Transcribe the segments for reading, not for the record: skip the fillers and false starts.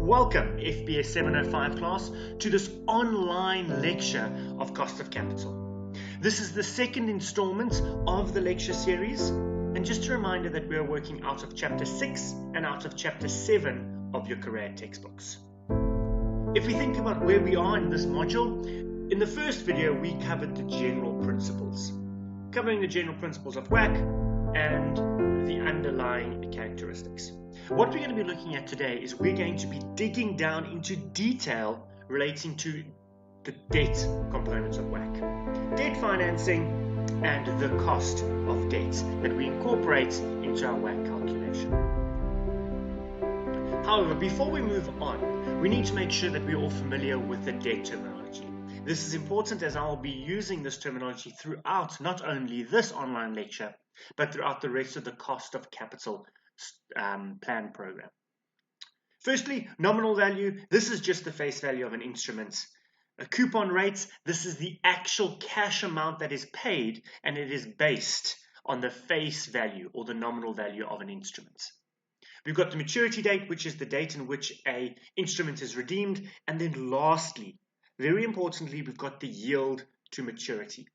Welcome, FBS 705 class, to this online lecture of cost of capital. This is the second installment of the lecture series, and just a reminder that we are working out of chapter 6 and out of chapter 7 of your career textbooks. If we think about where we are in this module, in the first video we covered the general principles, covering the general principles of WACC and the underlying characteristics. What we're going to be looking at today is we're going to be digging down into detail relating to the debt components of WACC, debt financing, and the cost of debt that we incorporate into our WACC calculation. However, before we move on, we need to make sure that we're all familiar with the debt terminology. This is important as I'll be using this terminology throughout not only this online lecture, but throughout the rest of the cost of capital plan program. Firstly, nominal value. This is just the face value of an instrument. A coupon rate. This is the actual cash amount that is paid, and it is based on the face value or the nominal value of an instrument. We've got the maturity date, which is the date in which an instrument is redeemed. And then lastly, very importantly, we've got the yield to maturity.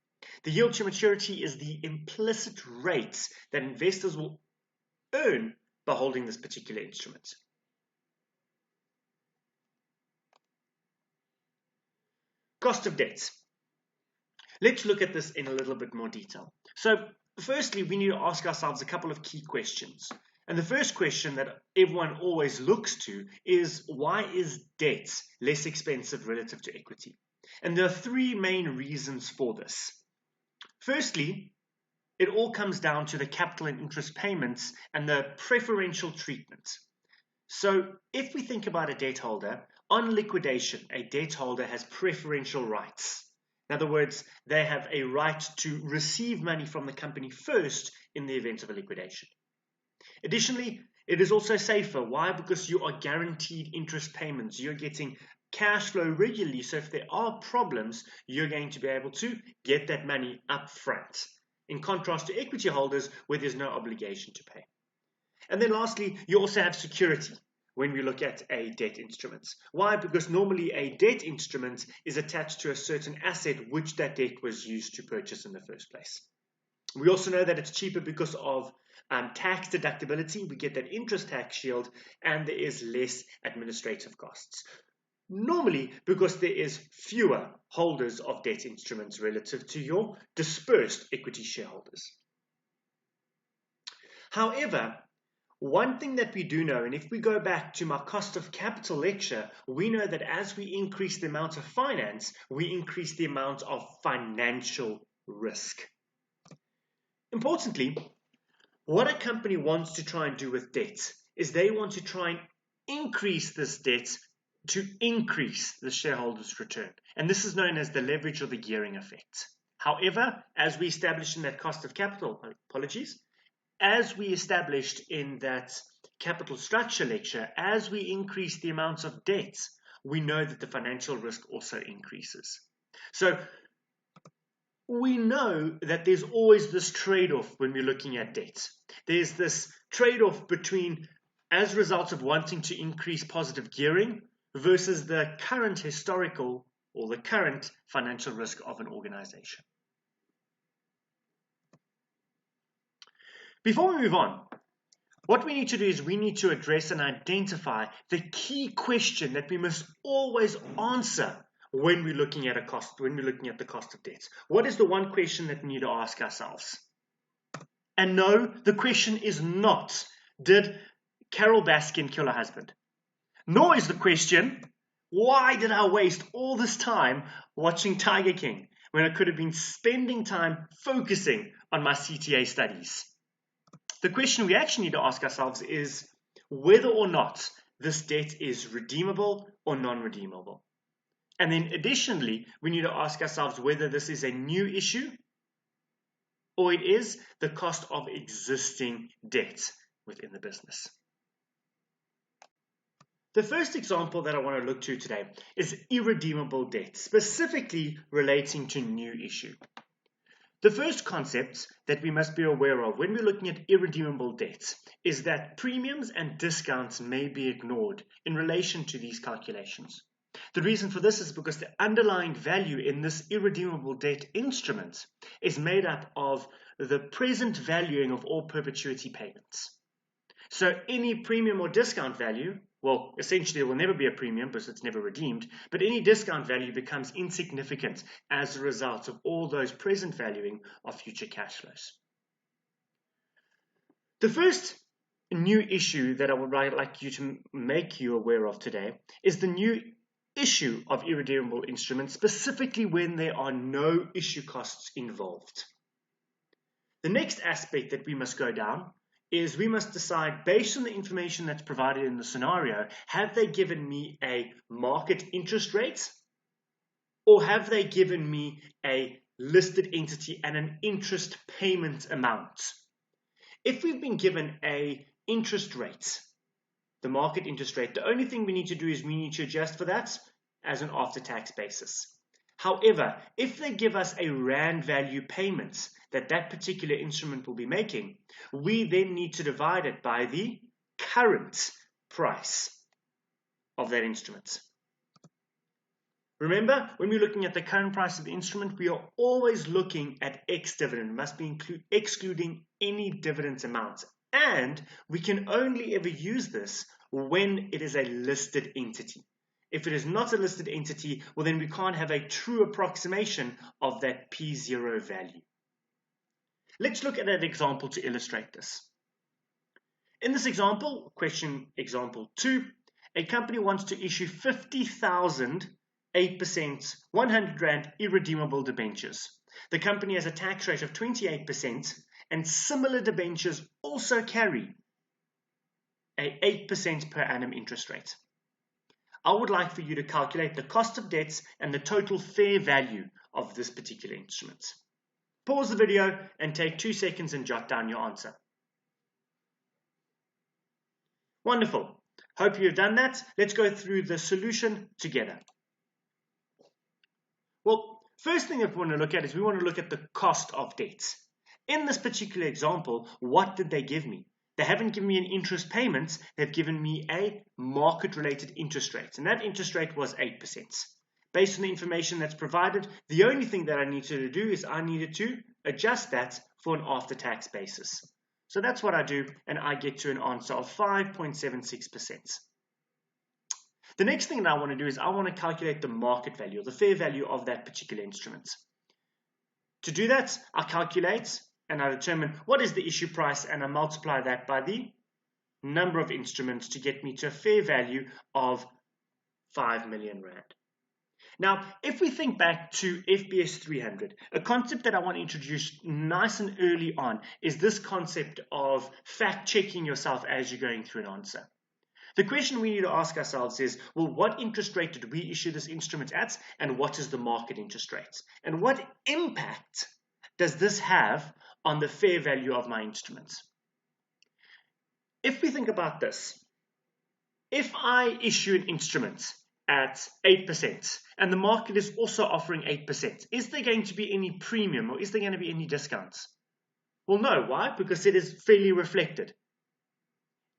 The yield to maturity is the implicit rate that investors will earn by holding this particular instrument. Cost of debt. Let's look at this in a little bit more detail. So firstly, we need to ask ourselves a couple of key questions. And the first question that everyone always looks to is, why is debt less expensive relative to equity? And there are three main reasons for this. Firstly, it all comes down to the capital and interest payments and the preferential treatment. So if we think about a debt holder, on liquidation, a debt holder has preferential rights. In other words, they have a right to receive money from the company first in the event of a liquidation. Additionally, it is also safer. Why? Because you are guaranteed interest payments. You're getting cash flow regularly, so if there are problems, you're going to be able to get that money up front, in contrast to equity holders where there's no obligation to pay. And then lastly, you also have security when we look at a debt instrument. Why? Because normally a debt instrument is attached to a certain asset which that debt was used to purchase in the first place. We also know that it's cheaper because of tax deductibility. We get that interest tax shield, and there is less administrative costs. Normally, because there is fewer holders of debt instruments relative to your dispersed equity shareholders. However, one thing that we do know, and if we go back to my cost of capital lecture, we know that as we increase the amount of finance, we increase the amount of financial risk. Importantly, what a company wants to try and do with debt is they want to try and increase this debt to increase the shareholders' return. And this is known as the leverage or the gearing effect. However, as we established in that cost of capital, as we established in that capital structure lecture, as we increase the amounts of debt, we know that the financial risk also increases. So we know that there's always this trade-off when we're looking at debt. There's this trade-off between, as a result of wanting to increase positive gearing, versus the current historical or the current financial risk of an organization. Before we move on, what we need to do is we need to address and identify the key question that we must always answer when we're looking at the cost of debt. What is the one question that we need to ask ourselves? And no, the question is not, did Carol Baskin kill her husband? Nor is the question, why did I waste all this time watching Tiger King when I could have been spending time focusing on my CTA studies? The question we actually need to ask ourselves is whether or not this debt is redeemable or non-redeemable. And then additionally, we need to ask ourselves whether this is a new issue or it is the cost of existing debt within the business. The first example that I want to look to today is irredeemable debt, specifically relating to new issue. The first concept that we must be aware of when we're looking at irredeemable debts is that premiums and discounts may be ignored in relation to these calculations. The reason for this is because the underlying value in this irredeemable debt instrument is made up of the present valuing of all perpetuity payments. So any premium or discount value, well, essentially it will never be a premium because it's never redeemed, but any discount value becomes insignificant as a result of all those present valuing of future cash flows. The first new issue that I would like you to make you aware of today is the new issue of irredeemable instruments, specifically when there are no issue costs involved. The next aspect that we must go down is we must decide, based on the information that's provided in the scenario, have they given me a market interest rate, or have they given me a listed entity and an interest payment amount? If we've been given a interest rate, the market interest rate, the only thing we need to do is we need to adjust for that as an after-tax basis. However, if they give us a rand value payment that particular instrument will be making, we then need to divide it by the current price of that instrument. Remember, when we're looking at the current price of the instrument, we are always looking at ex-dividend. It must be excluding any dividend amounts. And we can only ever use this when it is a listed entity. If it is not a listed entity, well, then we can't have a true approximation of that P0 value. Let's look at an example to illustrate this. In this example, question example 2, a company wants to issue 50,000 8% 100 Rand irredeemable debentures. The company has a tax rate of 28%, and similar debentures also carry an 8% per annum interest rate. I would like for you to calculate the cost of debts and the total fair value of this particular instrument. Pause the video and take 2 seconds and jot down your answer. Wonderful. Hope you've done that. Let's go through the solution together. Well, first thing that we want to look at is we want to look at the cost of debts. In this particular example, what did they give me? They haven't given me an interest payment, they've given me a market-related interest rate, and that interest rate was 8%. Based on the information that's provided, the only thing that I needed to do is I needed to adjust that for an after-tax basis. So that's what I do, and I get to an answer of 5.76%. The next thing that I want to do is I want to calculate the market value, or the fair value of that particular instrument. To do that, I calculate and I determine what is the issue price, and I multiply that by the number of instruments to get me to a fair value of 5 million Rand. Now, if we think back to FBS 300, a concept that I want to introduce nice and early on is this concept of fact-checking yourself as you're going through an answer. The question we need to ask ourselves is, well, what interest rate did we issue this instrument at, and what is the market interest rate? And what impact does this have on the fair value of my instrument? If we think about this, if I issue an instrument at 8% and the market is also offering 8%, is there going to be any premium, or is there going to be any discounts? Well, no. Why? Because it is fairly reflected.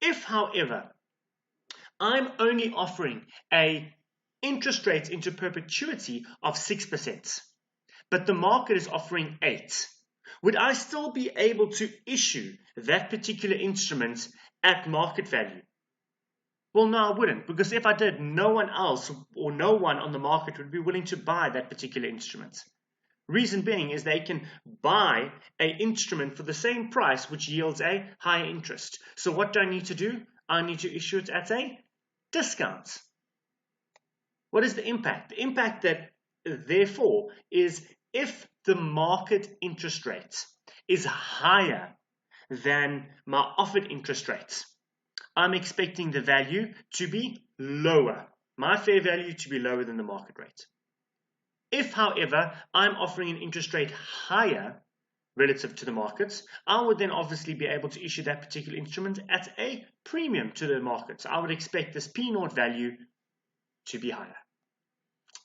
If, however, I'm only offering a interest rate into perpetuity of 6%, but the market is offering 8%, would I still be able to issue that particular instrument at market value? Well, no, I wouldn't, because if I did, no one else or no one on the market would be willing to buy that particular instrument. Reason being is they can buy an instrument for the same price, which yields a higher interest. So what do I need to do? I need to issue it at a discount. What is the impact? The impact that, therefore, is if the market interest rate is higher than my offered interest rates, I'm expecting the value to be lower, my fair value to be lower than the market rate. If, however, I'm offering an interest rate higher relative to the markets, I would then obviously be able to issue that particular instrument at a premium to the markets. I would expect this P0 value to be higher.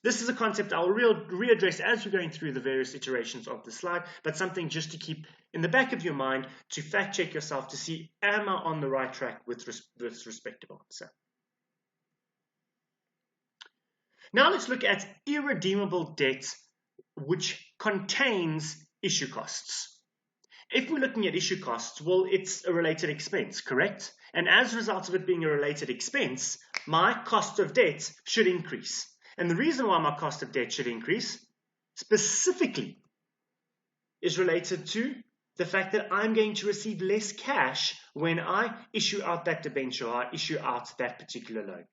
This is a concept I'll readdress as we're going through the various iterations of the slide, but something just to keep in the back of your mind to fact check yourself to see, am I on the right track with this respective answer? Now let's look at irredeemable debt which contains issue costs. If we're looking at issue costs, well, it's a related expense, correct? And as a result of it being a related expense, my cost of debt should increase. And the reason why my cost of debt should increase specifically is related to the fact that I'm going to receive less cash when I issue out that debenture or I issue out that particular loan.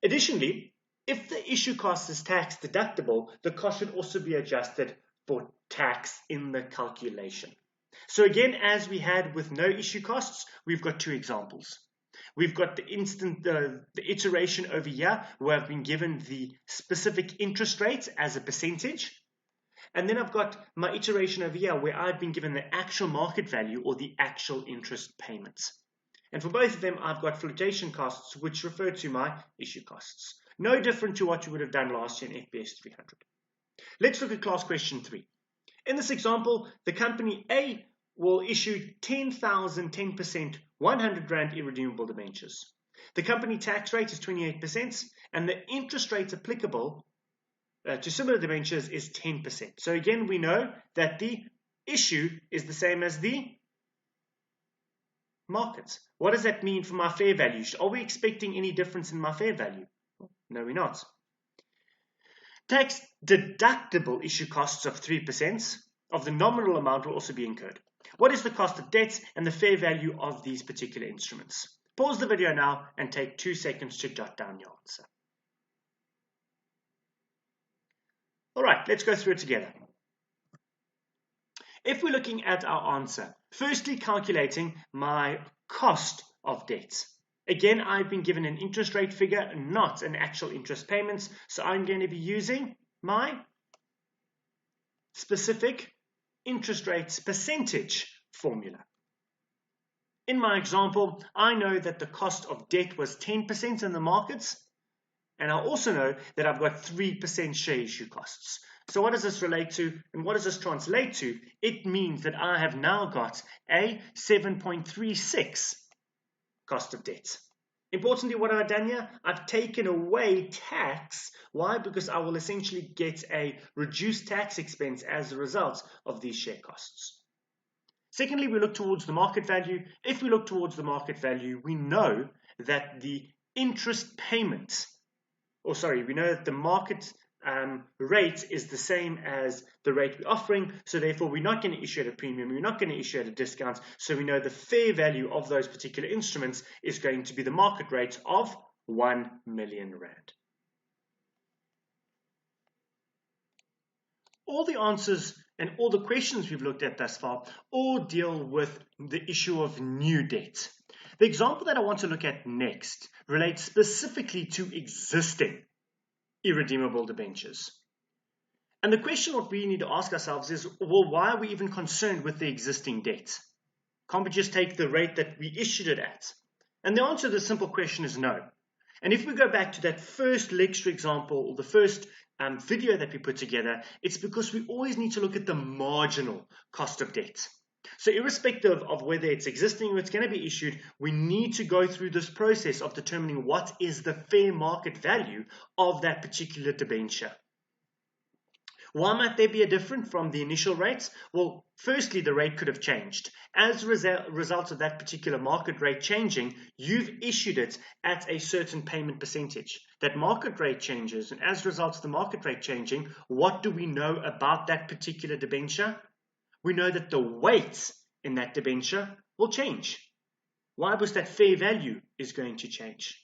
Additionally, if the issue cost is tax deductible, the cost should also be adjusted for tax in the calculation. So again, as we had with no issue costs, we've got two examples. We've got the iteration over here where I've been given the specific interest rate as a percentage. And then I've got my iteration over here where I've been given the actual market value or the actual interest payments. And for both of them, I've got flotation costs, which refer to my issue costs. No different to what you would have done last year in FPS 300. Let's look at class question 3. In this example, the company A will issue 10% 100 Rand irredeemable debentures. The company tax rate is 28% and the interest rate applicable to similar debentures is 10%. So again, we know that the issue is the same as the market. What does that mean for my fair value? Are we expecting any difference in my fair value? No, we're not. Tax deductible issue costs of 3% of the nominal amount will also be incurred. What is the cost of debt and the fair value of these particular instruments? Pause the video now and take 2 seconds to jot down your answer. All right, let's go through it together. If we're looking at our answer, firstly calculating my cost of debt. Again, I've been given an interest rate figure, not an actual interest payments, so I'm going to be using my specific interest rates percentage formula. In my example, I know that the cost of debt was 10% in the markets, and I also know that I've got 3% share issue costs. So what does this relate to, and what does this translate to? It means that I have now got a 7.36 cost of debt. Importantly, what have I done here? I've taken away tax. Why? Because I will essentially get a reduced tax expense as a result of these share costs. Secondly, we look towards the market value. If we look towards the market value, we know that the interest payment, we know that the market rate is the same as the rate we're offering, so therefore we're not going to issue at a premium, we're not going to issue at a discount, so we know the fair value of those particular instruments is going to be the market rate of 1 million Rand. All the answers and all the questions we've looked at thus far all deal with the issue of new debt. The example that I want to look at next relates specifically to existing irredeemable debentures. And the question what we need to ask ourselves is, well, why are we even concerned with the existing debt? Can't we just take the rate that we issued it at? And the answer to the simple question is no. And if we go back to that first lecture example, or the first video that we put together, it's because we always need to look at the marginal cost of debt. So irrespective of whether it's existing or it's going to be issued, we need to go through this process of determining what is the fair market value of that particular debenture. Why might there be a difference from the initial rates? Well, firstly, the rate could have changed. As a result of that particular market rate changing, you've issued it at a certain payment percentage. That market rate changes, and as a result of the market rate changing, what do we know about that particular debenture? We know that the weight in that debenture will change. Why? Because that fair value is going to change.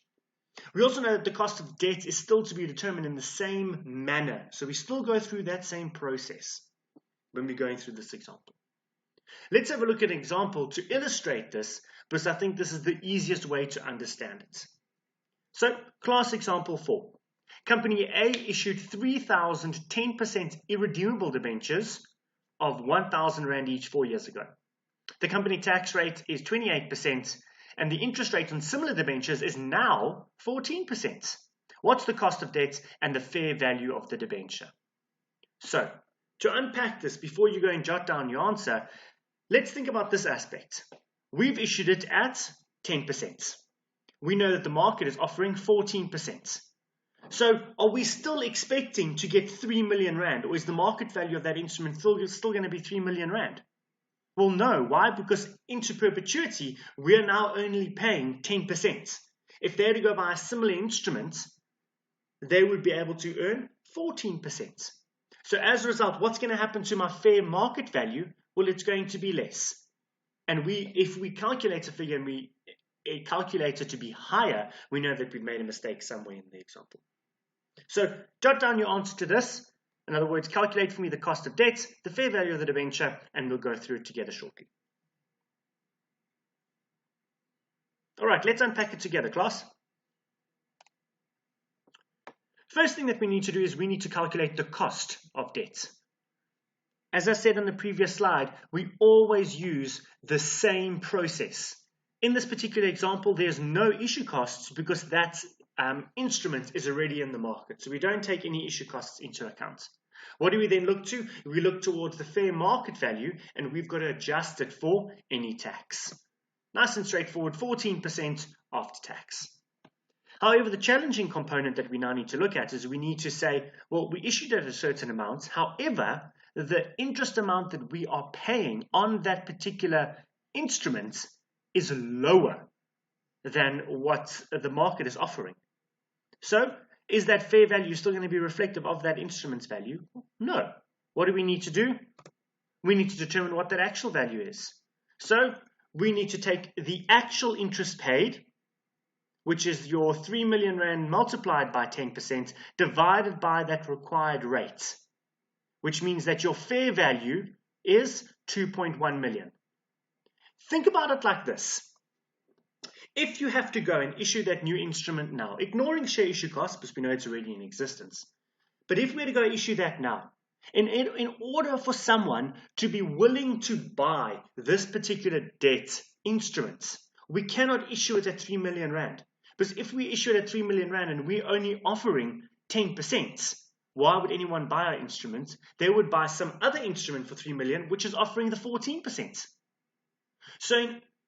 We also know that the cost of debt is still to be determined in the same manner. So we still go through that same process when we're going through this example. Let's have a look at an example to illustrate this, because I think this is the easiest way to understand it. So class example 4. Company A issued 3,000 10% irredeemable debentures of 1,000 Rand each 4 years ago. The company tax rate is 28%, and the interest rate on similar debentures is now 14%. What's the cost of debt and the fair value of the debenture? So, to unpack this, before you go and jot down your answer, let's think about this aspect. We've issued it at 10%. We know that the market is offering 14%. So are we still expecting to get 3 million rand, or is the market value of that instrument still going to be 3 million rand? Well, no. Why? Because into perpetuity, we are now only paying 10%. If they had to go buy a similar instrument, they would be able to earn 14%. So as a result, what's going to happen to my fair market value? Well, it's going to be less. And if we calculate a figure and we calculate it to be higher, we know that we've made a mistake somewhere in the example. So jot down your answer to this. In other words, calculate for me the cost of debt, the fair value of the debenture, and we'll go through it together shortly. All right, let's unpack it together, class. First thing that we need to do is we need to calculate the cost of debt. As I said on the previous slide, we always use the same process. In this particular example, there's no issue costs because that instrument is already in the market. So we don't take any issue costs into account. What do we then look to? We look towards the fair market value, and we've got to adjust it for any tax. Nice and straightforward, 14% after tax. However, the challenging component that we now need to look at is we need to say, well, we issued at a certain amount. However, the interest amount that we are paying on that particular instrument is lower than what the market is offering. So, is that fair value still going to be reflective of that instrument's value? No. What do we need to do? We need to determine what that actual value is. So, we need to take the actual interest paid, which is your 3 million rand multiplied by 10%, divided by that required rate, which means that your fair value is 2.1 million. Think about it like this. If you have to go and issue that new instrument now, ignoring share issue costs, because we know it's already in existence, but if we were to go issue that now, in order for someone to be willing to buy this particular debt instrument, we cannot issue it at 3 million rand. Because if we issue it at 3 million rand and we're only offering 10%, why would anyone buy our instrument? They would buy some other instrument for 3 million, which is offering the 14%. So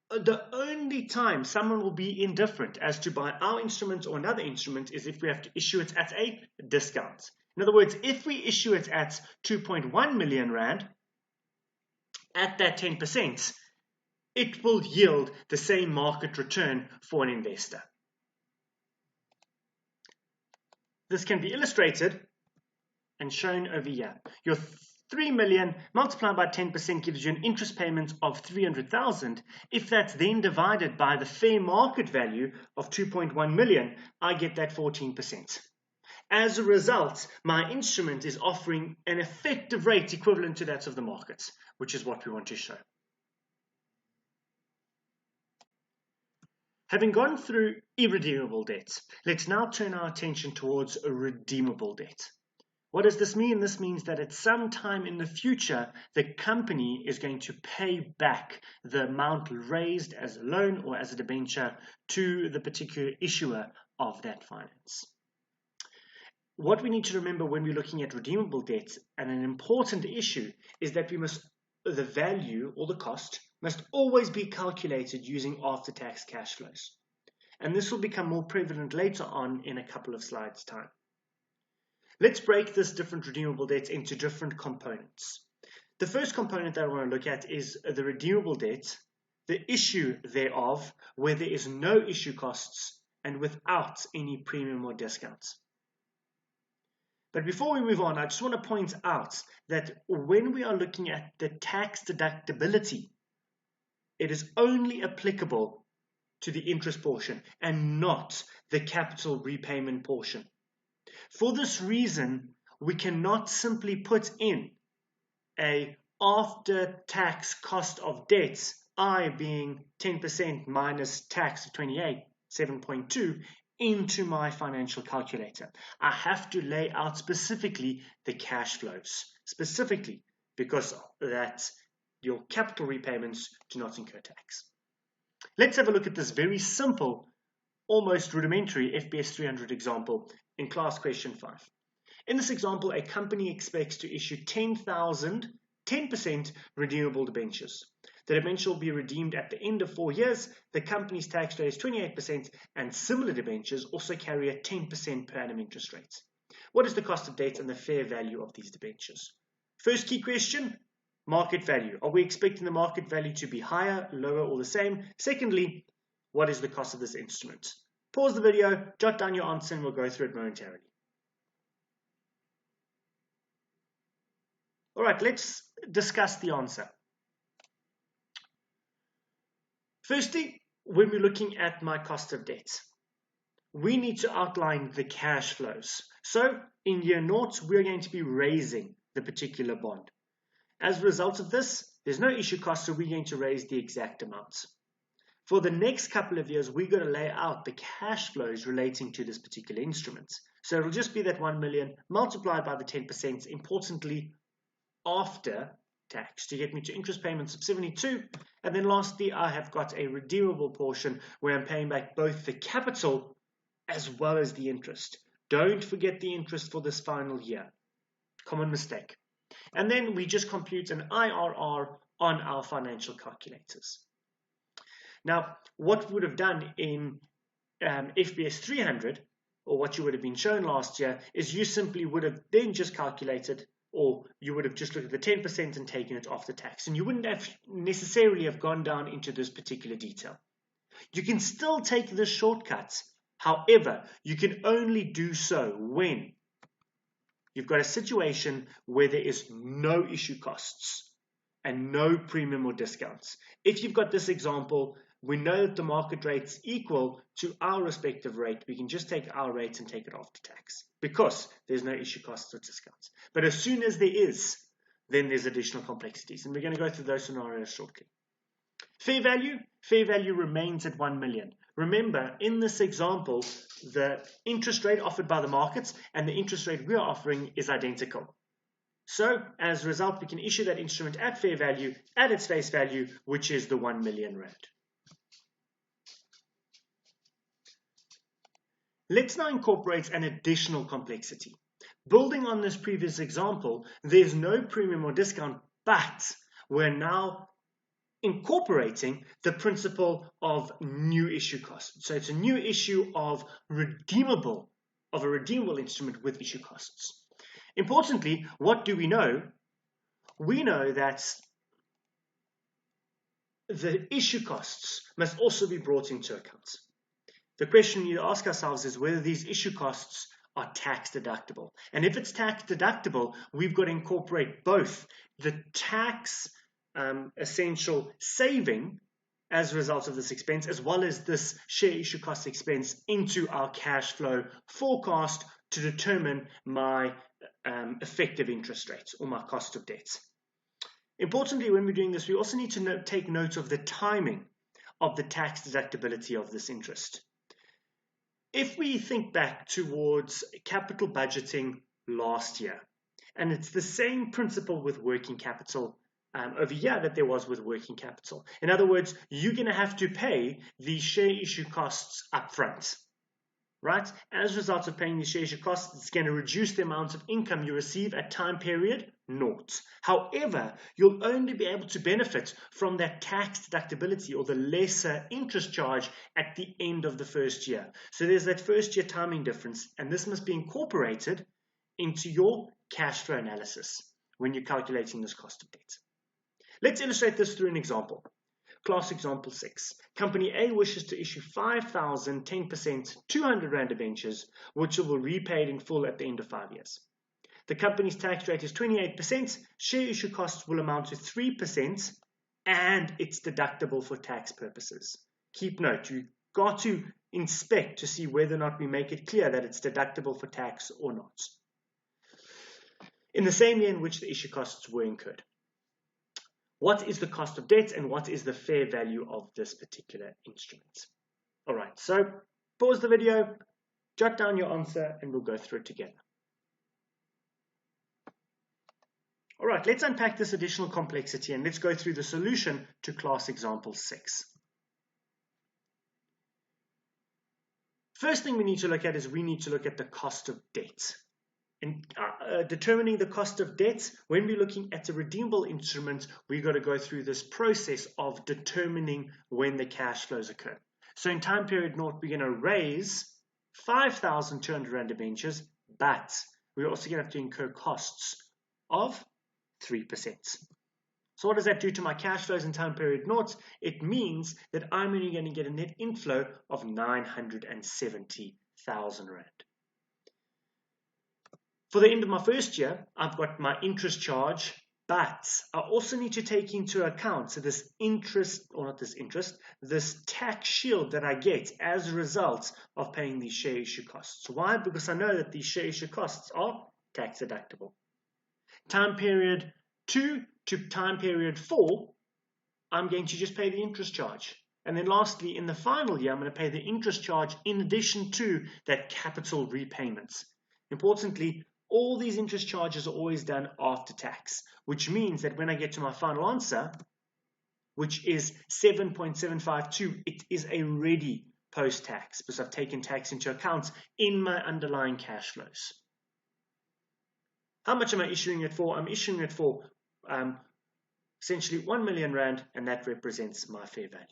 the only time someone will be indifferent as to buy our instrument or another instrument is if we have to issue it at a discount. In other words, if we issue it at 2.1 million rand, at that 10%, it will yield the same market return for an investor. This can be illustrated and shown over here. Your 3 million multiplied by 10% gives you an interest payment of 300,000. If that's then divided by the fair market value of 2.1 million, I get that 14%. As a result, my instrument is offering an effective rate equivalent to that of the market, which is what we want to show. Having gone through irredeemable debt, let's now turn our attention towards a redeemable debt. What does this mean? This means that at some time in the future, the company is going to pay back the amount raised as a loan or as a debenture to the particular issuer of that finance. What we need to remember when we're looking at redeemable debt, and an important issue, is that the value or the cost must always be calculated using after-tax cash flows. And this will become more prevalent later on in a couple of slides' time. Let's break this different redeemable debts into different components. The first component that I want to look at is the redeemable debt, the issue thereof, where there is no issue costs and without any premium or discounts. But before we move on, I just want to point out that when we are looking at the tax deductibility, it is only applicable to the interest portion and not the capital repayment portion. For this reason, we cannot simply put in a after-tax cost of debt, I being 10% minus tax of 7.2, into my financial calculator. I have to lay out specifically the cash flows, specifically because that your capital repayments do not incur tax. Let's have a look at this very simple almost rudimentary FBS 300 example in class question 5. In this example, a company expects to issue 10% redeemable debentures. The debenture will be redeemed at the end of 4 years. The company's tax rate is 28%, and similar debentures also carry a 10% per annum interest rate. What is the cost of debt and the fair value of these debentures? First key question, market value. Are we expecting the market value to be higher, lower, or the same? Secondly, what is the cost of this instrument? Pause the video, jot down your answer, and we'll go through it momentarily. All right, let's discuss the answer. Firstly, when we're looking at my cost of debt, we need to outline the cash flows. So in year 0, we're going to be raising the particular bond. As a result of this, there's no issue cost, so we're going to raise the exact amounts. For the next couple of years, we're going to lay out the cash flows relating to this particular instrument. So it'll just be that 1 million multiplied by the 10%, importantly, after tax, to get me to interest payments of 72. And then lastly, I have got a redeemable portion where I'm paying back both the capital as well as the interest. Don't forget the interest for this final year. Common mistake. And then we just compute an IRR on our financial calculators. Now, what we would have done in FBS 300, or what you would have been shown last year, is you simply would have then just calculated, or you would have just looked at the 10% and taken it off the tax. And you wouldn't have necessarily have gone down into this particular detail. You can still take this shortcut. However, you can only do so when you've got a situation where there is no issue costs and no premium or discounts. If you've got this example, we know that the market rate's equal to our respective rate. We can just take our rate and take it off to tax because there's no issue costs or discounts. But as soon as there is, then there's additional complexities. And we're going to go through those scenarios shortly. Fair value remains at 1 million. Remember, in this example, the interest rate offered by the markets and the interest rate we are offering is identical. So, as a result, we can issue that instrument at fair value, at its face value, which is the 1 million rand. Let's now incorporate an additional complexity. Building on this previous example, there's no premium or discount, but we're now incorporating the principle of new issue costs. So it's a new issue of a redeemable instrument with issue costs. Importantly, what do we know? We know that the issue costs must also be brought into account. The question we need to ask ourselves is whether these issue costs are tax deductible. And if it's tax deductible, we've got to incorporate both the tax essential saving as a result of this expense, as well as this share issue cost expense into our cash flow forecast to determine my effective interest rate or my cost of debt. Importantly, when we're doing this, we also need to take note of the timing of the tax deductibility of this interest. If we think back towards capital budgeting last year, and it's the same principle with working capital over here that there was with working capital. In other words, you're going to have to pay the share issue costs up front, right? As a result of paying the share issue costs, it's going to reduce the amount of income you receive at time period 0. However, you'll only be able to benefit from that tax deductibility or the lesser interest charge at the end of the first year. So there's that first year timing difference, and this must be incorporated into your cash flow analysis when you're calculating this cost of debt. Let's illustrate this through an example. Class example 6. Company A wishes to issue 5,000 10% 200 Rand debentures, which will be repaid in full at the end of 5 years. The company's tax rate is 28%, share issue costs will amount to 3%, and it's deductible for tax purposes. Keep note, you've got to inspect to see whether or not we make it clear that it's deductible for tax or not. In the same year in which the issue costs were incurred. What is the cost of debt and what is the fair value of this particular instrument? All right, so pause the video, jot down your answer, and we'll go through it together. All right, let's unpack this additional complexity and let's go through the solution to class example 6. First thing we need to look at is we need to look at the cost of debt. In determining the cost of debt, when we're looking at a redeemable instrument, we've got to go through this process of determining when the cash flows occur. So in time period naught, we're going to raise 5,200 Rand debentures, but we're also going to have to incur costs of 3%. So what does that do to my cash flows in time period naught? It means that I'm only going to get a net inflow of 970,000 Rand. For the end of my first year, I've got my interest charge, but I also need to take into account this this tax shield that I get as a result of paying these share issue costs. Why? Because I know that these share issue costs are tax deductible. Time period 2 to time period 4, I'm going to just pay the interest charge. And then lastly, in the final year, I'm going to pay the interest charge in addition to that capital repayments. Importantly, all these interest charges are always done after tax, which means that when I get to my final answer, which is 7.752, it is already post-tax because I've taken tax into account in my underlying cash flows. How much am I issuing it for? I'm issuing it for essentially 1 million Rand, and that represents my fair value.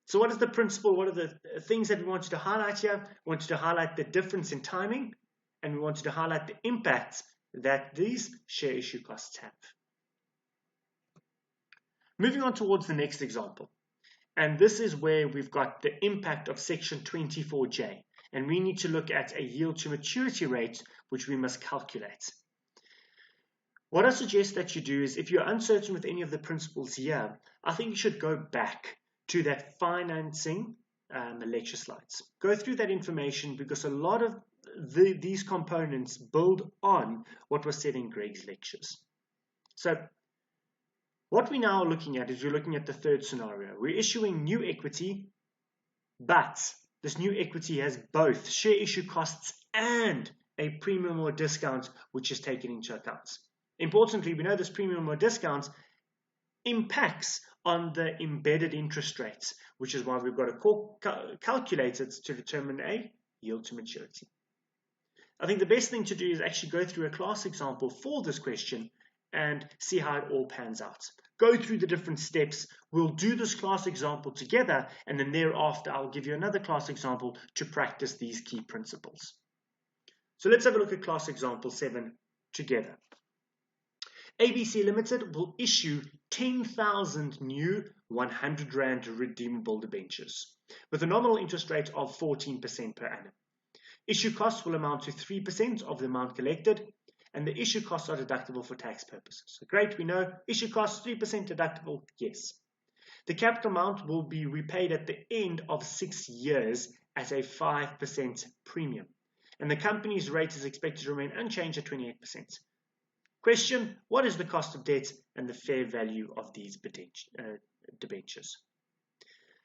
So what is the principle? What are the things that we wanted to highlight here? We wanted to highlight the difference in timing, and we wanted to highlight the impact that these share issue costs have. Moving on towards the next example. And this is where we've got the impact of section 24J. And we need to look at a yield to maturity rate, which we must calculate. What I suggest that you do is, if you're uncertain with any of the principles here, I think you should go back to that financing lecture slides. Go through that information, because a lot of these components build on what was said in Greg's lectures. So what we now are looking at is we're looking at the third scenario. We're issuing new equity, but this new equity has both share issue costs and a premium or discount, which is taken into account. Importantly, we know this premium or discount impacts on the embedded interest rates, which is why we've got to calculate it to determine a yield to maturity. I think the best thing to do is actually go through a class example for this question and see how it all pans out. Go through the different steps. We'll do this class example together, and then thereafter I'll give you another class example to practice these key principles. So let's have a look at class example 7 together. ABC Limited will issue 10,000 new 100 Rand redeemable debentures with a nominal interest rate of 14% per annum. Issue costs will amount to 3% of the amount collected, and the issue costs are deductible for tax purposes. So great, we know issue costs 3% deductible, yes. The capital amount will be repaid at the end of 6 years at a 5% premium, and the company's rate is expected to remain unchanged at 28%. Question, what is the cost of debt and the fair value of these debentures?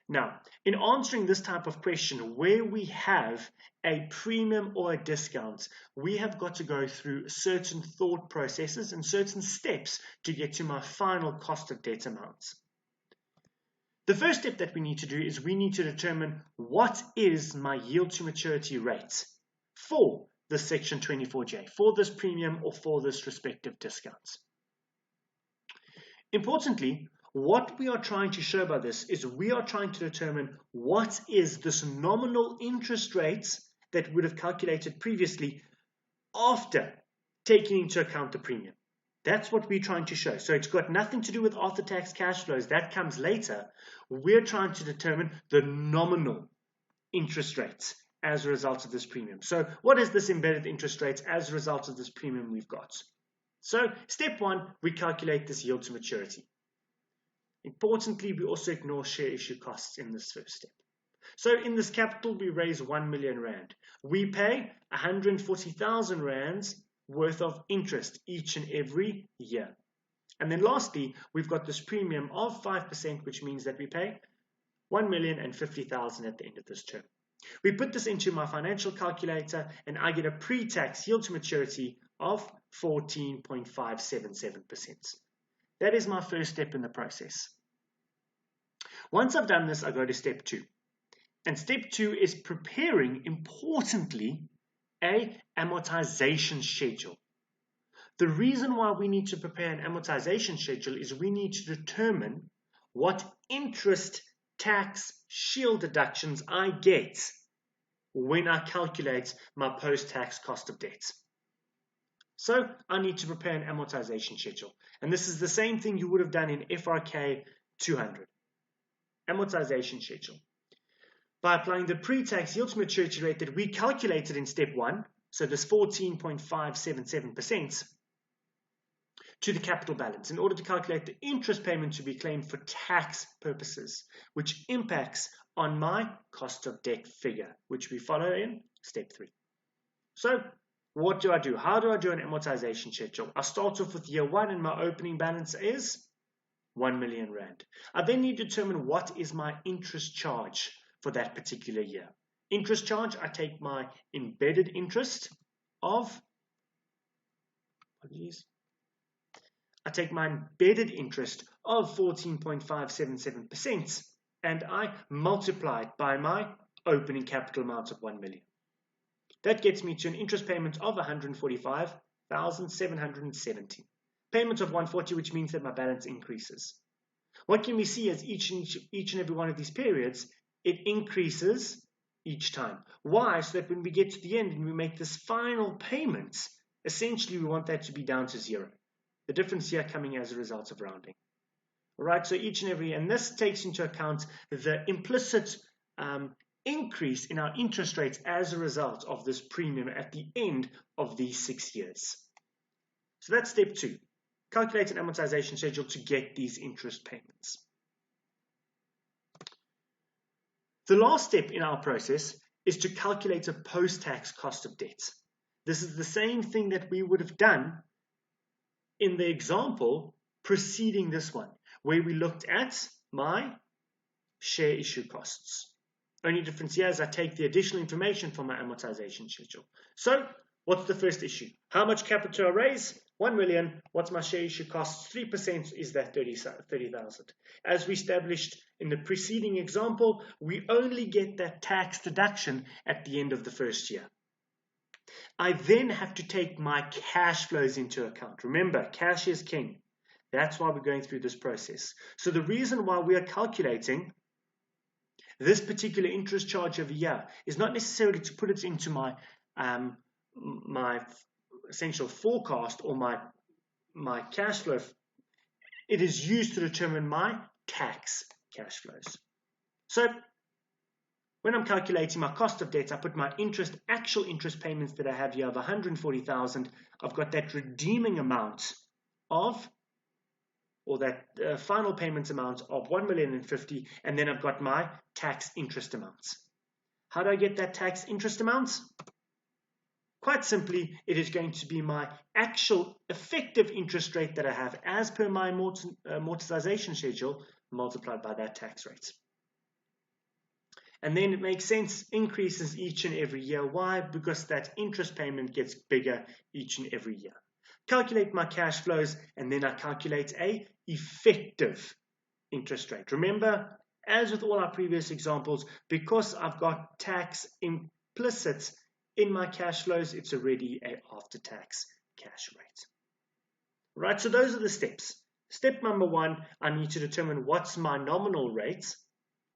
Now, in answering this type of question, where we have a premium or a discount, we have got to go through certain thought processes and certain steps to get to my final cost of debt amounts. The first step that we need to do is we need to determine what is my yield to maturity rate for this section 24J, for this premium or for this respective discount. Importantly, what we are trying to show by this is we are trying to determine what is this nominal interest rate that we would have calculated previously after taking into account the premium. That's what we're trying to show. So it's got nothing to do with after-tax cash flows. That comes later. We're trying to determine the nominal interest rates as a result of this premium. So what is this embedded interest rate as a result of this premium we've got? So step 1, we calculate this yield to maturity. Importantly, we also ignore share issue costs in this first step. So in this capital, we raise 1 million Rand. We pay 140,000 Rands worth of interest each and every year. And then lastly, we've got this premium of 5%, which means that we pay 1,050,000 at the end of this term. We put this into my financial calculator, and I get a pre-tax yield to maturity of 14.577%. That is my first step in the process. Once I've done this, I go to step 2. And step 2 is preparing, importantly, a amortization schedule. The reason why we need to prepare an amortization schedule is we need to determine what interest, tax, shield deductions I get when I calculate my post-tax cost of debt. So I need to prepare an amortization schedule. And this is the same thing you would have done in FRK 200. Amortization schedule. By applying the pre-tax yield to maturity rate that we calculated in step 1, so this 14.577%, to the capital balance in order to calculate the interest payment to be claimed for tax purposes, which impacts on my cost of debt figure, which we follow in step 3. So what do I do? How do I do an amortization schedule? I start off with year 1 and my opening balance is 1 million rand. I then need to determine what is my interest charge for that particular year. Interest charge, I take my embedded interest of, I take my embedded interest of 14.577% and I multiply it by my opening capital amount of 1 million. That gets me to an interest payment of 145,770. Payment of 140, which means that my balance increases. What can we see as each and every one of these periods, it increases each time. Why? So that when we get to the end and we make this final payment, essentially we want that to be down to 0. The difference here coming as a result of rounding. All right, so each and every, and this takes into account the implicit increase in our interest rates as a result of this premium at the end of these 6 years. So that's step 2. Calculate an amortization schedule to get these interest payments. The last step in our process is to calculate a post-tax cost of debt. This is the same thing that we would have done in the example preceding this one, where we looked at my share issue costs. Only difference here is I take the additional information from my amortization schedule. So what's the first issue? How much capital I raise? 1 million. What's my share issue costs? 3% is that 30,000. As we established in the preceding example, we only get that tax deduction at the end of the first year. I then have to take my cash flows into account. Remember, cash is king. That's why we're going through this process. So the reason why we are calculating this particular interest charge of a year is not necessarily to put it into my my essential forecast or my cash flow. It is used to determine my tax cash flows. So when I'm calculating my cost of debt, I put my actual interest payments that I have here of 140,000. I've got that redeeming amount of, or that final payment amount of 1,050,000, and then I've got my tax interest amounts. How do I get that tax interest amount? Quite simply, it is going to be my actual effective interest rate that I have as per my amortization schedule multiplied by that tax rate. And then it makes sense, increases each and every year. Why? Because that interest payment gets bigger each and every year. Calculate my cash flows, and then I calculate a effective interest rate. Remember, as with all our previous examples, because I've got tax implicit in my cash flows, it's already an after-tax cash rate. Right, so those are the steps. Step number 1, I need to determine what's my nominal rate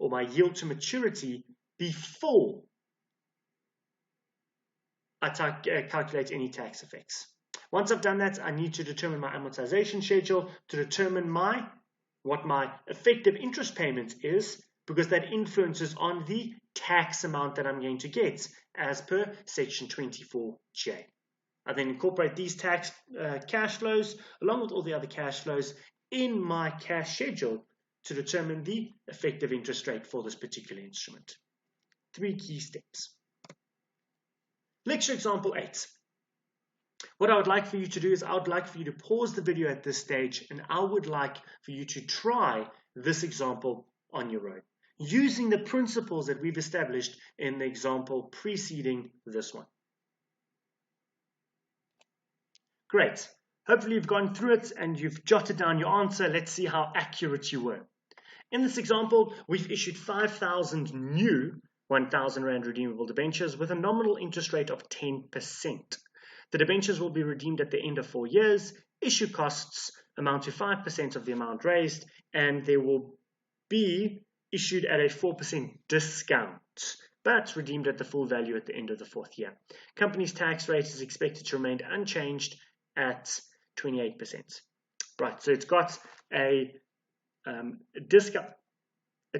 or my yield to maturity before I calculate any tax effects. Once I've done that, I need to determine my amortization schedule to determine what my effective interest payment is, because that influences on the tax amount that I'm going to get as per section 24J. I then incorporate these tax cash flows along with all the other cash flows in my cash schedule to determine the effective interest rate for this particular instrument. 3 key steps. Lecture example 8. What I would like for you to do is I would like for you to pause the video at this stage, and I would like for you to try this example on your own, using the principles that we've established in the example preceding this one. Great. Hopefully you've gone through it and you've jotted down your answer. Let's see how accurate you were. In this example, we've issued 5,000 new 1,000 Rand redeemable debentures with a nominal interest rate of 10%. The debentures will be redeemed at the end of 4 years. Issue costs amount to 5% of the amount raised, and they will be issued at a 4% discount, but redeemed at the full value at the end of the 4th year. Company's tax rate is expected to remain unchanged at 28%. Right, so it's got a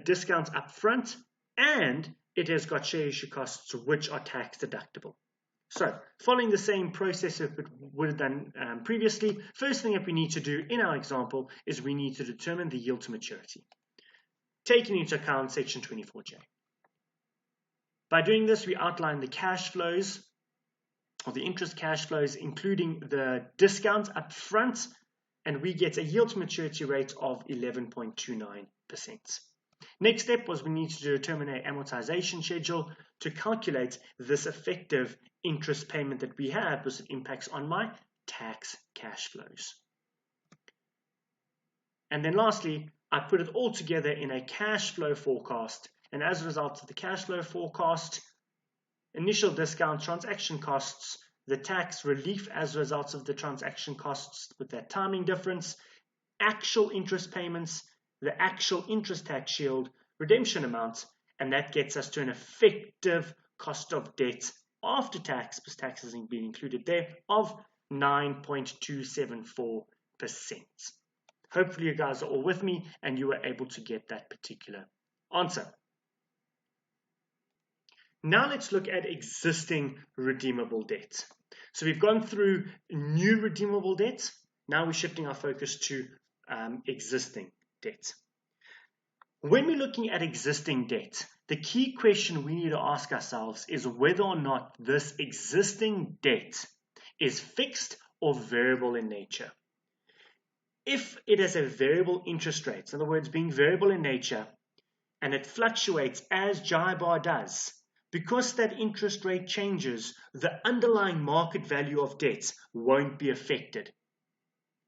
discount up front, and it has got share issue costs which are tax deductible. So, following the same process that we would have done previously, first thing that we need to do in our example is we need to determine the yield to maturity, taking into account section 24J. By doing this, we outline the cash flows, or the interest cash flows, including the discount up front, and we get a yield to maturity rate of 11.29%. Next step was we need to determine an amortization schedule to calculate this effective interest payment that we have, because it impacts on my tax cash flows. And then lastly, I put it all together in a cash flow forecast, and as a result of the cash flow forecast, initial discount, transaction costs, the tax relief as a result of the transaction costs with that timing difference, actual interest payments, the actual interest tax shield, redemption amounts, and that gets us to an effective cost of debt after tax, because tax hasn't been included there, of 9.274%. Hopefully you guys are all with me and you were able to get that particular answer. Now let's look at existing redeemable debt. So we've gone through new redeemable debt. Now we're shifting our focus to existing debt. When we're looking at existing debt, the key question we need to ask ourselves is whether or not this existing debt is fixed or variable in nature. If it has a variable interest rate, in other words, being variable in nature, and it fluctuates as JIBAR does, because that interest rate changes, the underlying market value of debts won't be affected.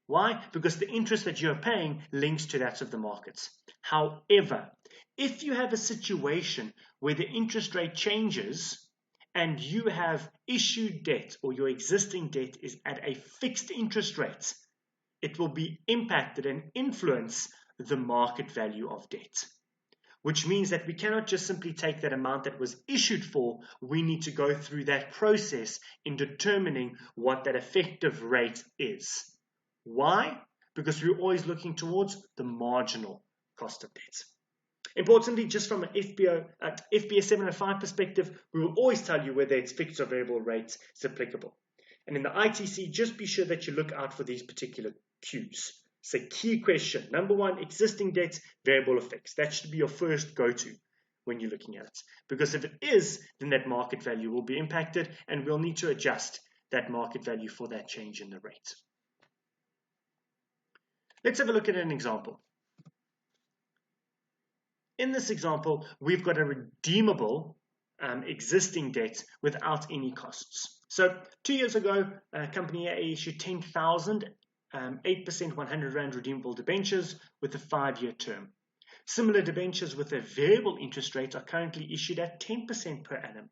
Why? Because the interest that you're paying links to that of the markets. However, if you have a situation where the interest rate changes and you have issued debt, or your existing debt is at a fixed interest rate, it will be impacted and influence the market value of debt. Which means that we cannot just simply take that amount that was issued for, we need to go through that process in determining what that effective rate is. Why? Because we're always looking towards the marginal cost of debt. Importantly, just from an FBS 705 perspective, we will always tell you whether it's fixed or variable rates is applicable. And in the ITC, just be sure that you look out for these particular cues. So key question, number one, existing debt, variable or fixed. That should be your first go-to when you're looking at it. Because if it is, then that market value will be impacted, and we'll need to adjust that market value for that change in the rate. Let's have a look at an example. In this example, we've got a redeemable existing debt without any costs. So 2 years ago, company A issued 10,000 8% 100 Rand redeemable debentures with a 5-year term. Similar debentures with a variable interest rate are currently issued at 10% per annum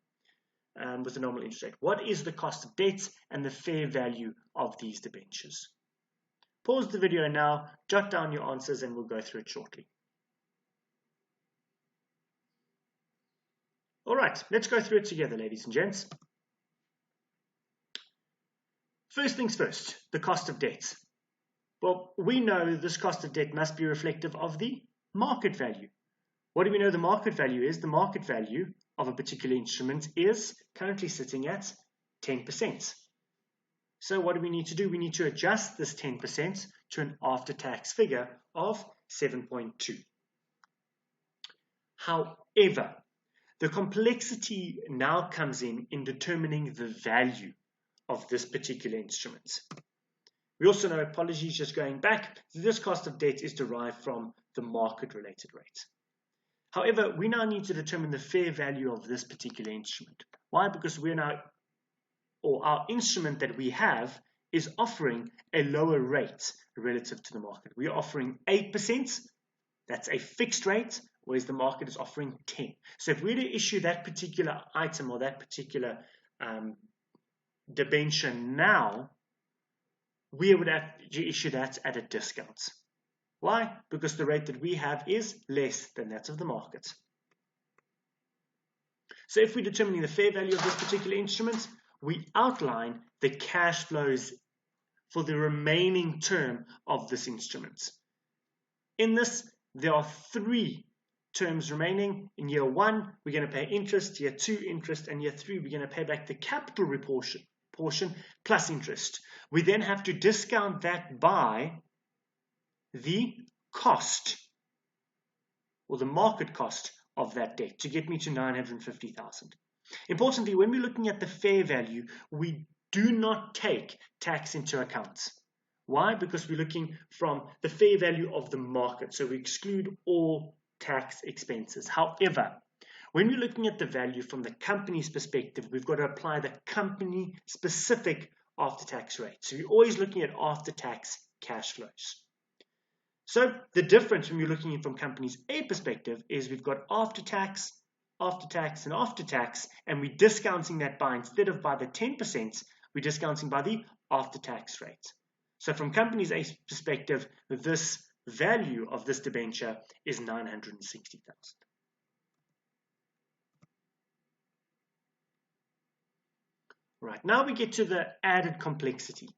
with a normal interest rate. What is the cost of debt and the fair value of these debentures? Pause the video now, jot down your answers, and we'll go through it shortly. All right, let's go through it together, ladies and gents. First things first, the cost of debt. Well, we know this cost of debt must be reflective of the market value. What do we know the market value is? The market value of a particular instrument is currently sitting at 10%. So what do we need to do? We need to adjust this 10% to an after-tax figure of 7.2. However, the complexity now comes in determining the value of this particular instrument. We also know, apologies, just going back, this cost of debt is derived from the market-related rate. However, we now need to determine the fair value of this particular instrument. Why? Because our instrument that we have is offering a lower rate relative to the market. We are offering 8%, that's a fixed rate, whereas the market is offering 10. So if we were to issue that particular item or that particular debenture now, we would have to issue that at a discount. Why? Because the rate that we have is less than that of the market. So if we're determining the fair value of this particular instrument, we outline the cash flows for the remaining term of this instrument. In this, there are 3 terms remaining. In year 1, we're going to pay interest, year 2 interest, and year 3 we're going to pay back the capital portion plus interest. We then have to discount that by the cost or the market cost of that debt to get me to 950,000. Importantly, when we're looking at the fair value, we do not take tax into account. Why? Because we're looking from the fair value of the market, so we exclude all tax expenses. However, when we're looking at the value from the company's perspective, we've got to apply the company-specific after-tax rate. So we're always looking at after-tax cash flows. So the difference when we're looking at it from company's A perspective is we've got after-tax, after-tax, and after-tax, and we're discounting that by, instead of by the 10%, we're discounting by the after-tax rate. So from company's A perspective, this value of this debenture is 960,000. Right, now we get to the added complexity.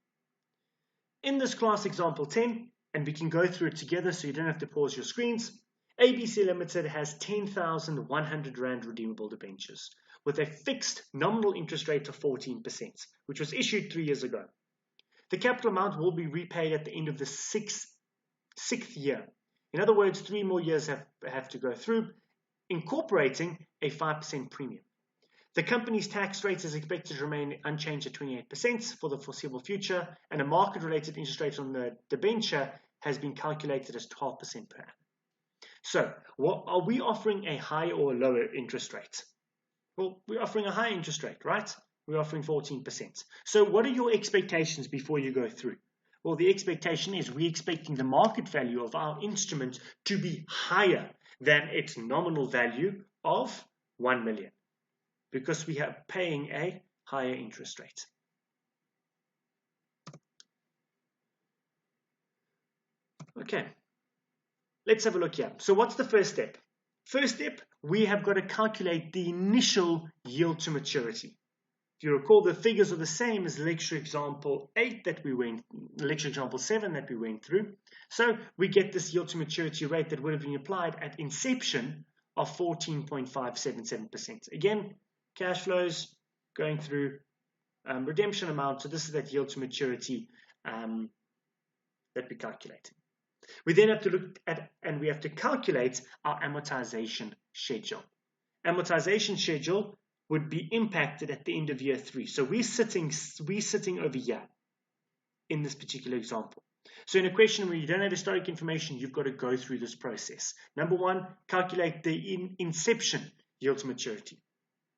In this class example 10, and we can go through it together so you don't have to pause your screens, ABC Limited has 10,100 Rand redeemable debentures with a fixed nominal interest rate of 14%, which was issued 3 years ago. The capital amount will be repaid at the end of the sixth year. In other words, 3 more years have to go through, incorporating a 5% premium. The company's tax rate is expected to remain unchanged at 28% for the foreseeable future, and a market-related interest rate on the debenture has been calculated as 12% per annum. So, are we offering a higher or a lower interest rate? Well, we're offering a high interest rate, right? We're offering 14%. So what are your expectations before you go through? Well, the expectation is we're expecting the market value of our instrument to be higher than its nominal value of 1 million because we are paying a higher interest rate. Okay, let's have a look here. So what's the first step? First step, we have got to calculate the initial yield to maturity. If you recall, the figures are the same as lecture example 7 that we went through. So we get this yield to maturity rate that would have been applied at inception of 14.577%. Again, cash flows going through redemption amount. So this is that yield to maturity that we calculate. We then have to look at and we have to calculate our amortization schedule. Amortization schedule would be impacted at the end of year 3. So we're sitting over here in this particular example. So in a question where you don't have historic information, you've got to go through this process. Number 1, calculate the inception yield to maturity.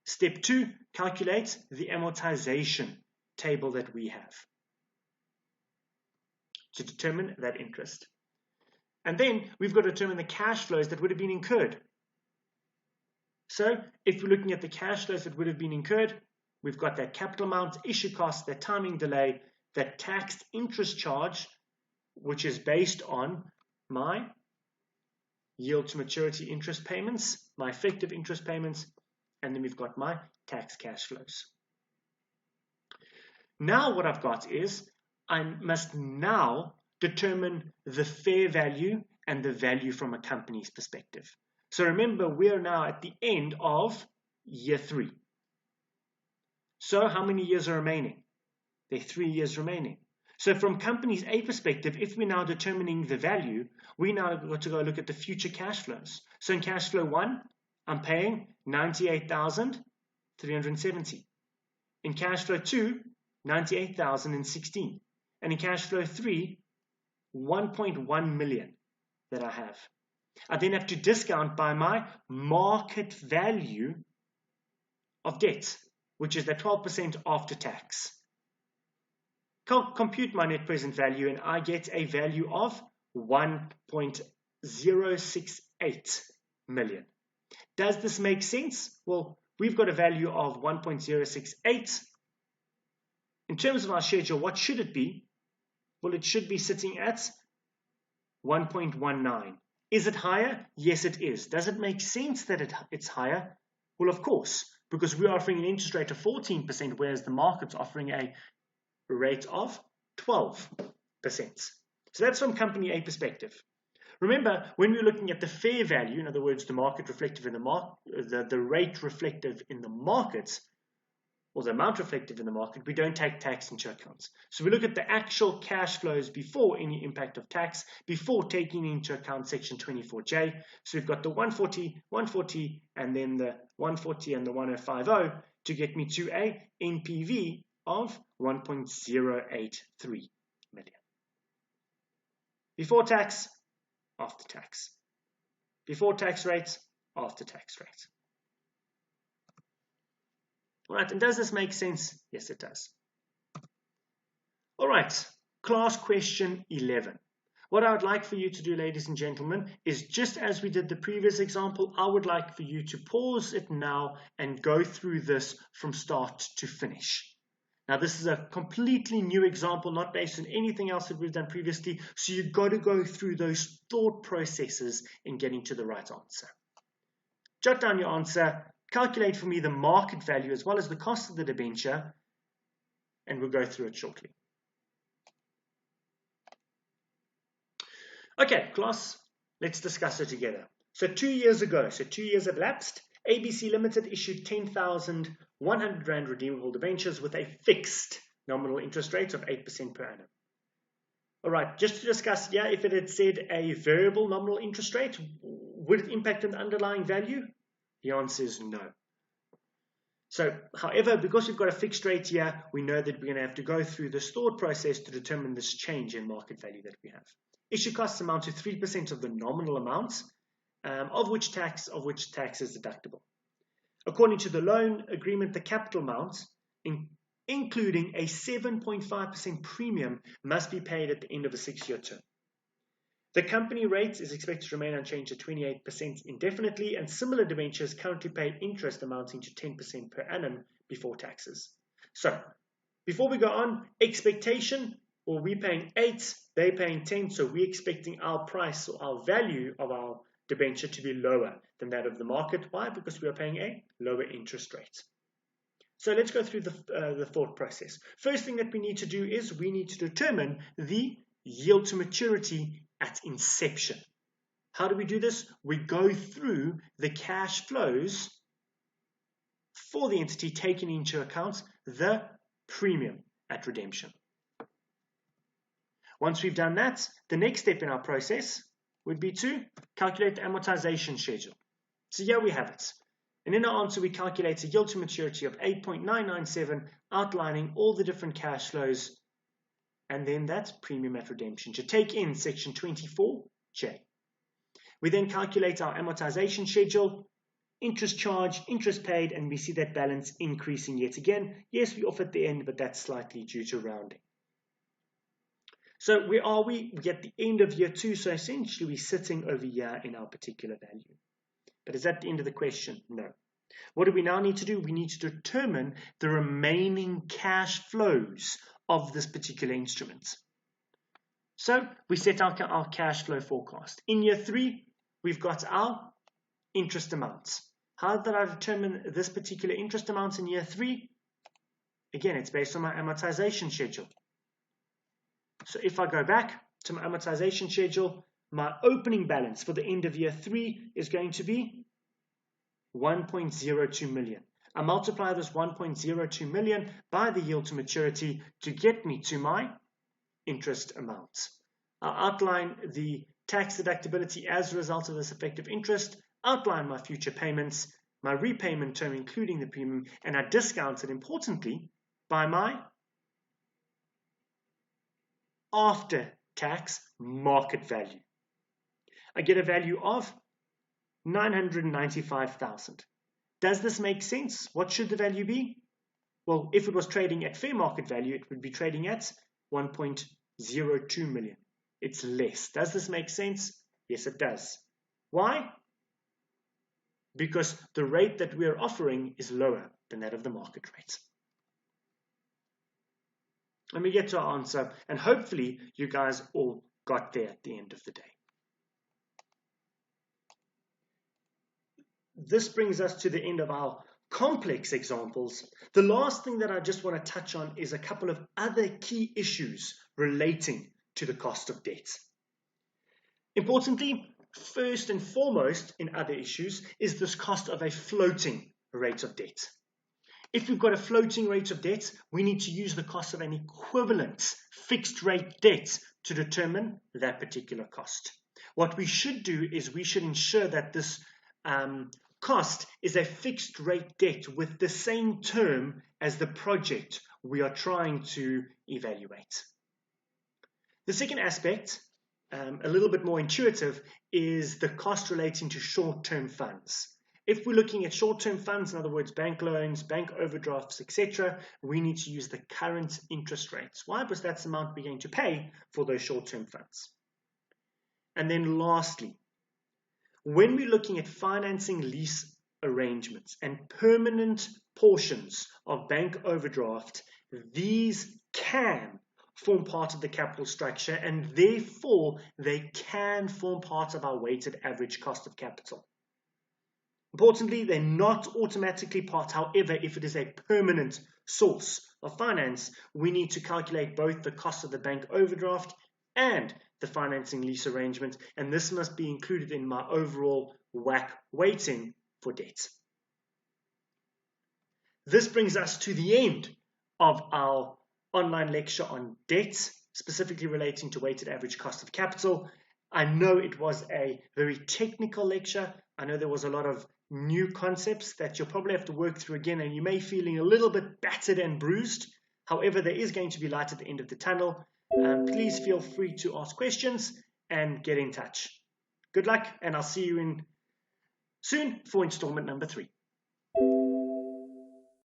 Step 2, calculate the amortization table that we have to determine that interest. And then we've got to determine the cash flows that would have been incurred. So if we're looking at the cash flows that would have been incurred, we've got that capital amount, issue cost, that timing delay, that taxed interest charge, which is based on my yield to maturity interest payments, my effective interest payments, and then we've got my tax cash flows. Now what I've got is I must now determine the fair value and the value from a company's perspective. So remember, we are now at the end of year 3. So how many years are remaining? There are 3 years remaining. So from company's A perspective, if we're now determining the value, we now got to go look at the future cash flows. So in cash flow 1, I'm paying 98,370. In cash flow 2, 98,016. And in cash flow 3, 1.1 million that I have. I then have to discount by my market value of debt, which is that 12% after tax. Compute my net present value and I get a value of 1.068 million. Does this make sense? Well, we've got a value of 1.068. In terms of our schedule, what should it be? Well, it should be sitting at 1.19. Is it higher? Yes, it is. Does it make sense that it's higher? Well, of course, because we're offering an interest rate of 14%, whereas the market's offering a rate of 12%. So that's from company A perspective. Remember, when we're looking at the fair value, in other words, the market reflective in the rate reflective in the market, or the amount reflective in the market, we don't take tax into account. So we look at the actual cash flows before any impact of tax, before taking into account section 24J. So we've got the 140, 140, and then the 140 and the 1050 to get me to a NPV of 1.083 million. Before tax, after tax. Before tax rates, after tax rates. All right, and does this make sense? Yes, it does. All right, class question 11. What I would like for you to do, ladies and gentlemen, is just as we did the previous example, I would like for you to pause it now and go through this from start to finish. Now, this is a completely new example, not based on anything else that we've done previously, so you've got to go through those thought processes in getting to the right answer. Jot down your answer, calculate for me the market value as well as the cost of the debenture, and we'll go through it shortly. Okay, class, let's discuss it together. So 2 years ago, so 2 years have lapsed, ABC Limited issued 10,100 Rand redeemable debentures with a fixed nominal interest rate of 8% per annum. All right, just to discuss, yeah, if it had said a variable nominal interest rate, would it impact on the underlying value? The answer is no. So, however, because we've got a fixed rate here, we know that we're going to have to go through this thought process to determine this change in market value that we have. Issue costs amount to 3% of the nominal amount, of which tax is deductible. According to the loan agreement, the capital amount, including a 7.5% premium, must be paid at the end of a 6-year term. The company rate is expected to remain unchanged at 28% indefinitely, and similar debentures currently pay interest amounting to 10% per annum before taxes. So, before we go on, expectation, well, we're paying 8, they're paying 10, so we're expecting our price or our value of our debenture to be lower than that of the market. Why? Because we are paying a lower interest rate. So let's go through the thought process. First thing that we need to do is we need to determine the yield to maturity at inception. How do we do this? We go through the cash flows for the entity, taking into account the premium at redemption. Once we've done that, the next step in our process would be to calculate the amortization schedule. So here we have it. And in our answer, we calculate a yield to maturity of 8.997, outlining all the different cash flows, and then that's premium at redemption to take in section 24J. We then calculate our amortization schedule, interest charge, interest paid, and we see that balance increasing yet again. Yes, we're off at the end, but that's slightly due to rounding. So where are we? We get the end of year 2, so essentially we're sitting over here in our particular value. But is that the end of the question? No. What do we now need to do? We need to determine the remaining cash flows of this particular instrument. So we set our cash flow forecast. In year 3, we've got our interest amounts. How did I determine this particular interest amount in year 3? Again, it's based on my amortization schedule. So if I go back to my amortization schedule, my opening balance for the end of year 3 is going to be 1.02 million. I multiply this 1.02 million by the yield to maturity to get me to my interest amount. I'll outline the tax deductibility as a result of this effective interest, outline my future payments, my repayment term including the premium, and I discount it importantly by my after tax market value. I get a value of 995,000. Does this make sense? What should the value be? Well, if it was trading at fair market value, it would be trading at 1.02 million. It's less. Does this make sense? Yes, it does. Why? because the rate that we are offering is lower than that of the market rate. Let me get to our answer, and hopefully you guys all got there at the end of the day. This brings us to the end of our complex examples. The last thing that I just want to touch on is a couple of other key issues relating to the cost of debt. Importantly, first and foremost in other issues is this cost of a floating rate of debt. If we've got a floating rate of debt, we need to use the cost of an equivalent fixed rate debt to determine that particular cost. What we should do is we should ensure that this cost is a fixed rate debt with the same term as the project we are trying to evaluate. The second aspect, a little bit more intuitive, is the cost relating to short-term funds. If we're looking at short-term funds, in other words, bank loans, bank overdrafts, etc., we need to use the current interest rates. Why? Because that's the amount we're going to pay for those short-term funds. And then lastly, when we're looking at financing lease arrangements and permanent portions of bank overdraft, these can form part of the capital structure, and therefore they can form part of our weighted average cost of capital. Importantly, they're not automatically part. However, if it is a permanent source of finance, we need to calculate both the cost of the bank overdraft and the financing lease arrangement, and this must be included in my overall WACC weighting for debt. This brings us to the end of our online lecture on debt, specifically relating to weighted average cost of capital. I know it was a very technical lecture. I know there was a lot of new concepts that you'll probably have to work through again, and you may be feeling a little bit battered and bruised. However, there is going to be light at the end of the tunnel. Please feel free to ask questions and get in touch. Good luck, and I'll see you soon for installment number 3.